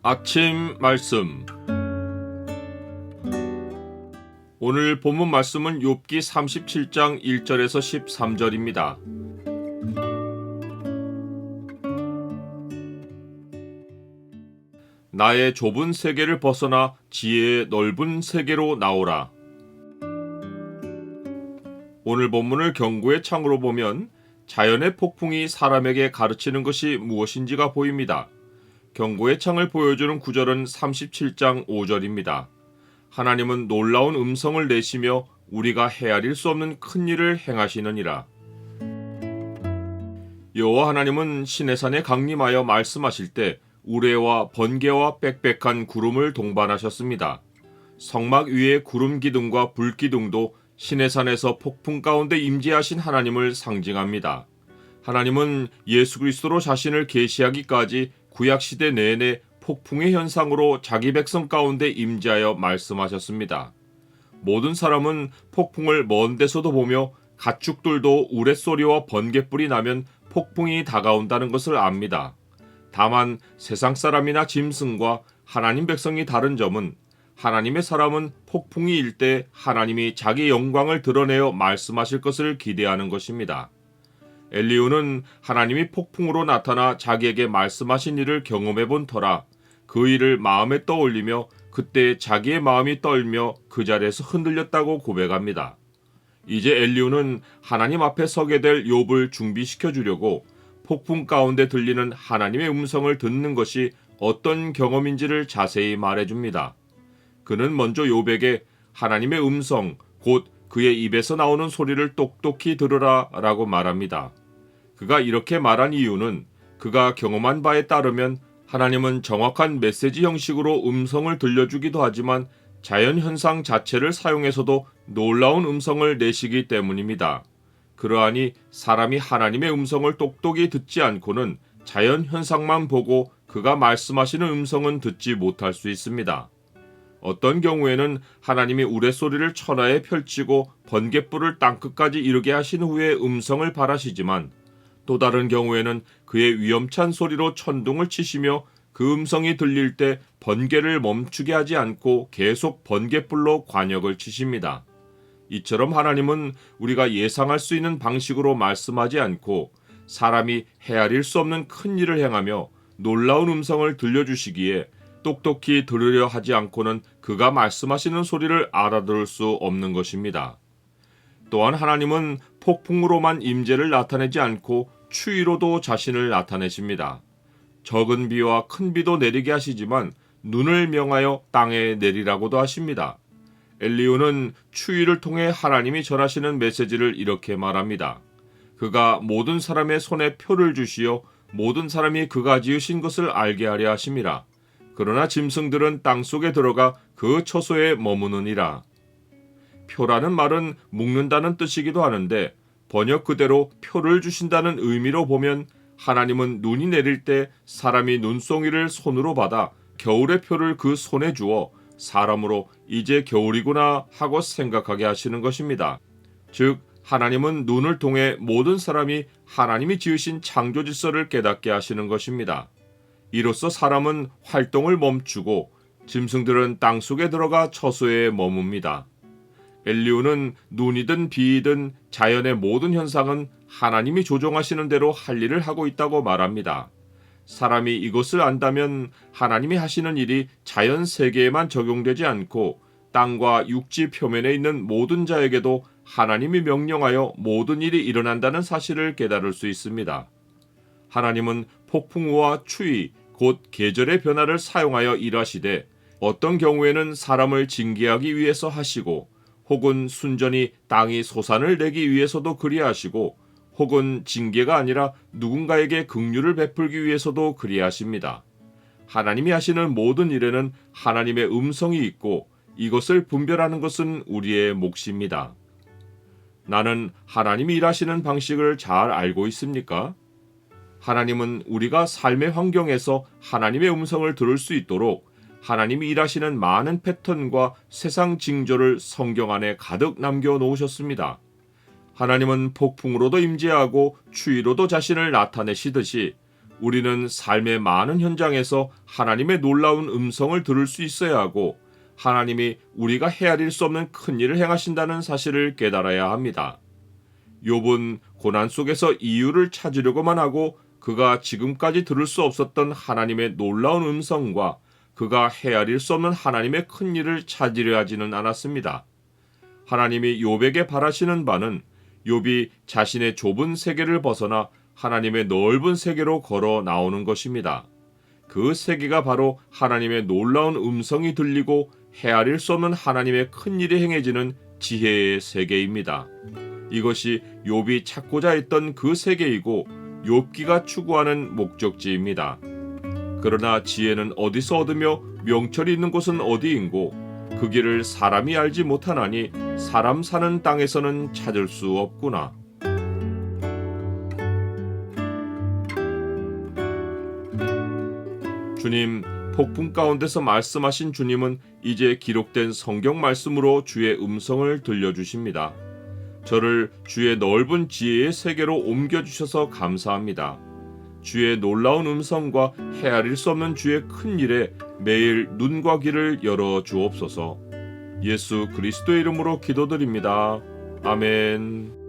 아침 말씀. 오늘 본문 말씀은 욥기 37장 1절에서 13절입니다. 나의 좁은 세계를 벗어나 지혜의 넓은 세계로 나오라. 오늘 본문을 경고의 창으로 보면 자연의 폭풍이 사람에게 가르치는 것이 무엇인지가 보입니다. 경고의 창을 보여주는 구절은 37장 5절입니다. 하나님은 놀라운 음성을 내시며 우리가 헤아릴 수 없는 큰 일을 행하시느니라. 여호와 하나님은 시내산에 강림하여 말씀하실 때 우레와 번개와 빽빽한 구름을 동반하셨습니다. 성막 위의 구름 기둥과 불 기둥도 시내산에서 폭풍 가운데 임재하신 하나님을 상징합니다. 하나님은 예수 그리스도로 자신을 계시하기까지 구약시대 내내 폭풍의 현상으로 자기 백성 가운데 임재하여 말씀하셨습니다. 모든 사람은 폭풍을 먼 데서도 보며 가축들도 우레소리와 번갯불이 나면 폭풍이 다가온다는 것을 압니다. 다만 세상 사람이나 짐승과 하나님 백성이 다른 점은 하나님의 사람은 폭풍이 일 때 하나님이 자기 영광을 드러내어 말씀하실 것을 기대하는 것입니다. 엘리후는 하나님이 폭풍으로 나타나 자기에게 말씀하신 일을 경험해 본 터라 그 일을 마음에 떠올리며 그때 자기의 마음이 떨며 그 자리에서 흔들렸다고 고백합니다. 이제 엘리후는 하나님 앞에 서게 될 욥을 준비시켜 주려고 폭풍 가운데 들리는 하나님의 음성을 듣는 것이 어떤 경험인지를 자세히 말해줍니다. 그는 먼저 욥에게 하나님의 음성, 곧 그의 입에서 나오는 소리를 똑똑히 들으라 라고 말합니다. 그가 이렇게 말한 이유는 그가 경험한 바에 따르면 하나님은 정확한 메시지 형식으로 음성을 들려주기도 하지만 자연현상 자체를 사용해서도 놀라운 음성을 내시기 때문입니다. 그러하니 사람이 하나님의 음성을 똑똑히 듣지 않고는 자연현상만 보고 그가 말씀하시는 음성은 듣지 못할 수 있습니다. 어떤 경우에는 하나님이 우레소리를 천하에 펼치고 번갯불을 땅끝까지 이르게 하신 후에 음성을 발하시지만 또 다른 경우에는 그의 위험찬 소리로 천둥을 치시며 그 음성이 들릴 때 번개를 멈추게 하지 않고 계속 번갯불로 관역을 치십니다. 이처럼 하나님은 우리가 예상할 수 있는 방식으로 말씀하지 않고 사람이 헤아릴 수 없는 큰 일을 행하며 놀라운 음성을 들려주시기에 똑똑히 들으려 하지 않고는 그가 말씀하시는 소리를 알아들을 수 없는 것입니다. 또한 하나님은 폭풍으로만 임재를 나타내지 않고 추위로도 자신을 나타내십니다. 적은 비와 큰 비도 내리게 하시지만 눈을 명하여 땅에 내리라고도 하십니다. 엘리후는 추위를 통해 하나님이 전하시는 메시지를 이렇게 말합니다. 그가 모든 사람의 손에 표를 주시어 모든 사람이 그가 지으신 것을 알게 하려 하심이라. 그러나 짐승들은 땅속에 들어가 그 처소에 머무느니라. 표라는 말은 묶는다는 뜻이기도 하는데 번역 그대로 표를 주신다는 의미로 보면 하나님은 눈이 내릴 때 사람이 눈송이를 손으로 받아 겨울의 표를 그 손에 주어 사람으로 이제 겨울이구나 하고 생각하게 하시는 것입니다. 즉 하나님은 눈을 통해 모든 사람이 하나님이 지으신 창조 질서를 깨닫게 하시는 것입니다. 이로써 사람은 활동을 멈추고 짐승들은 땅속에 들어가 처소에 머뭅니다. 엘리후는 눈이든 비이든 자연의 모든 현상은 하나님이 조종하시는 대로 할 일을 하고 있다고 말합니다. 사람이 이것을 안다면 하나님이 하시는 일이 자연 세계에만 적용되지 않고 땅과 육지 표면에 있는 모든 자에게도 하나님이 명령하여 모든 일이 일어난다는 사실을 깨달을 수 있습니다. 하나님은 폭풍우와 추위, 곧 계절의 변화를 사용하여 일하시되 어떤 경우에는 사람을 징계하기 위해서 하시고 혹은 순전히 땅이 소산을 내기 위해서도 그리하시고 혹은 징계가 아니라 누군가에게 긍휼을 베풀기 위해서도 그리하십니다. 하나님이 하시는 모든 일에는 하나님의 음성이 있고 이것을 분별하는 것은 우리의 몫입니다. 나는 하나님이 일하시는 방식을 잘 알고 있습니까? 하나님은 우리가 삶의 환경에서 하나님의 음성을 들을 수 있도록 하나님이 일하시는 많은 패턴과 세상 징조를 성경 안에 가득 남겨놓으셨습니다. 하나님은 폭풍으로도 임재하고 추위로도 자신을 나타내시듯이 우리는 삶의 많은 현장에서 하나님의 놀라운 음성을 들을 수 있어야 하고 하나님이 우리가 헤아릴 수 없는 큰 일을 행하신다는 사실을 깨달아야 합니다. 욥은 고난 속에서 이유를 찾으려고만 하고 그가 지금까지 들을 수 없었던 하나님의 놀라운 음성과 그가 헤아릴 수 없는 하나님의 큰 일을 찾으려 하지는 않았습니다. 하나님이 욥에게 바라시는 바는 욥이 자신의 좁은 세계를 벗어나 하나님의 넓은 세계로 걸어 나오는 것입니다. 그 세계가 바로 하나님의 놀라운 음성이 들리고 헤아릴 수 없는 하나님의 큰 일이 행해지는 지혜의 세계입니다. 이것이 욥이 찾고자 했던 그 세계이고 욥기가 추구하는 목적지입니다. 그러나 지혜는 어디서 얻으며 명철이 있는 곳은 어디인고 그 길을 사람이 알지 못하나니 사람 사는 땅에서는 찾을 수 없구나. 주님, 폭풍 가운데서 말씀하신 주님은 이제 기록된 성경 말씀으로 주의 음성을 들려주십니다. 저를 주의 넓은 지혜의 세계로 옮겨주셔서 감사합니다. 주의 놀라운 음성과 헤아릴 수 없는 주의 큰 일에 매일 눈과 귀를 열어 주옵소서. 예수 그리스도의 이름으로 기도드립니다. 아멘.